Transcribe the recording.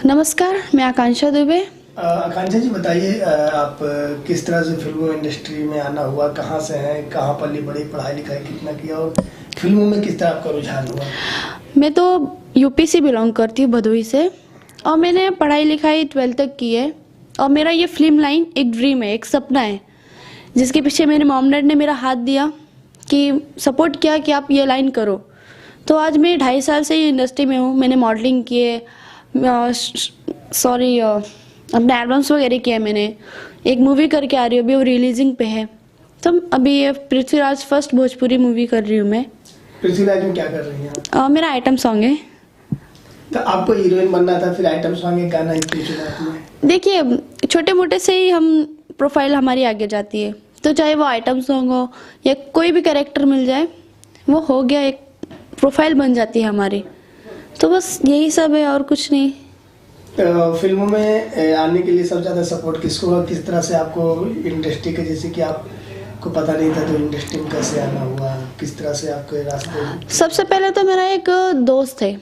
नमस्कार, मैं आकांक्षा दुबे। आकांक्षा जी बताइए, आप किस तरह से फिल्मों इंडस्ट्री में आना हुआ, कहाँ से हैं, कहाँ पली बड़ी, पढ़ाई लिखाई कितना किया और फिल्मों में किस तरह आपका रुझान हुआ? मैं तो यूपी से बिलोंग करती हूँ, भदोही से। और मैंने पढ़ाई लिखाई 12th तक की है। और मेरा ये फिल्म लाइन एक ड्रीम है, एक सपना है, जिसके पीछे मेरे मॉम डैड ने मेरा हाथ दिया कि सपोर्ट किया कि आप ये लाइन करो। तो आज मैं 2.5 साल से ये इंडस्ट्री में हूँ। मैंने मॉडलिंग किए, अपने एल्बम्स वगैरह किए। मैंने एक मूवी करके आ रही हूँ, अभी वो रिलीजिंग पे है। तो अभी ये पृथ्वीराज फर्स्ट भोजपुरी मूवी कर रही हूँ मैं। पृथ्वीराज में क्या कर रही हैं आप? मेरा आइटम सॉन्ग है। तो आपको हीरोइन बनना था, फिर आइटम सॉन्ग एक गाना ही क्यों चुना आपने? देखिए, छोटे मोटे से ही हम प्रोफाइल हमारी आगे जाती है। तो चाहे वो आइटम सॉन्ग हो या कोई भी कैरेक्टर मिल जाए, वो हो गया, एक प्रोफाइल बन जाती है हमारी। तो बस यही सब है और कुछ नहीं। तो फिल्मों में आने के लिए सबसे ज्यादा सपोर्ट किसको हुआ? किस तरह से आपको इंडस्ट्री के, जैसे कि आपको पता नहीं था तो इंडस्ट्री में कैसे आना हुआ, किस तरह से आपके रास्ते? सबसे पहले तो मेरा एक दोस्त है,